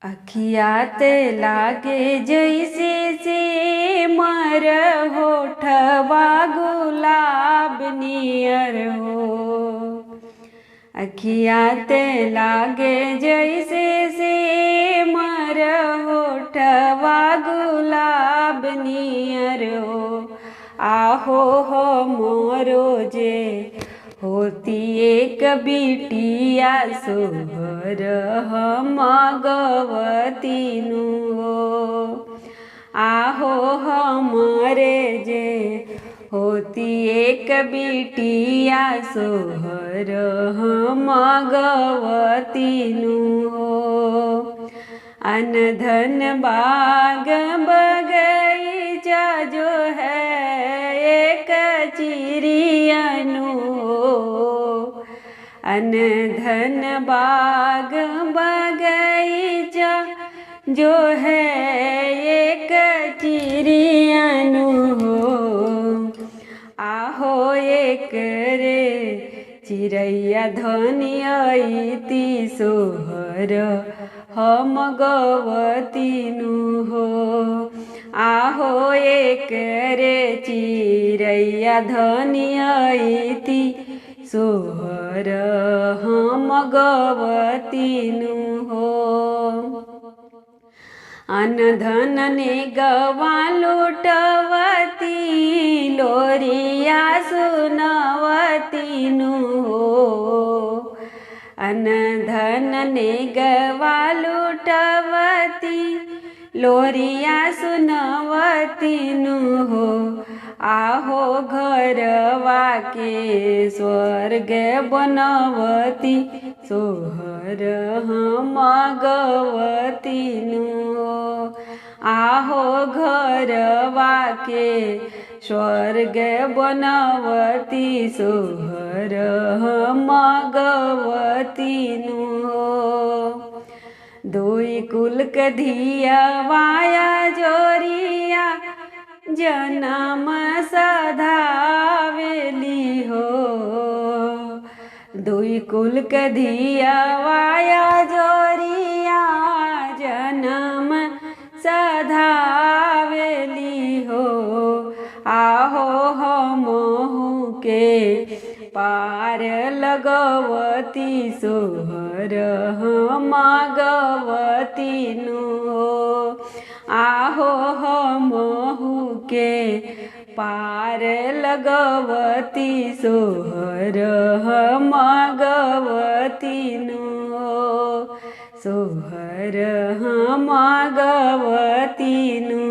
अखिया ते लागे जैसे से मर होठवा गुलाब नियर हो। अखिया ते लागे जैसे से मर होठवा गुलाब नियर हो। आहो हो मोरो जे होती एक बिटिया सोहर हम गवती नु हो। आहो हमरे जे होती एक बिटिया सोहर हम गवती नु हो। अन धन बाग बगीचा जो है एक चिड़ियनु हो। अन धन बाग बगीचा जो है एक चिड़ियनु हो। आहो एक रे चिड़ैया धनी अइती सोहर हम गवती नु हो। आहो एक रे चिड़ैया धनी अइती सोहर हम गवती नु हो। अन धन ने गवा लुटवती लोरिया सुनवती नु हो। अन धन ने गवा लुटवती लोरिया सुनवती नु हो। आहो घरवा के स्वर्ग बनवती सोहर हम गवती नु हो। आहो घरवा के स्वर्ग बनवती सोहर हम गवती नु हो। दुई कुल के धिया वाया जोरिया जनम सधावेली हो। दुई कुल के धिया वाया जोरिया जनम सधावेली हो। आहो हमहु के पार लगवती सोहर हम गवती नु हो। आहो हमहु के पार लगवती सोहर हम गवती नु हो। सोहर हम गवती नु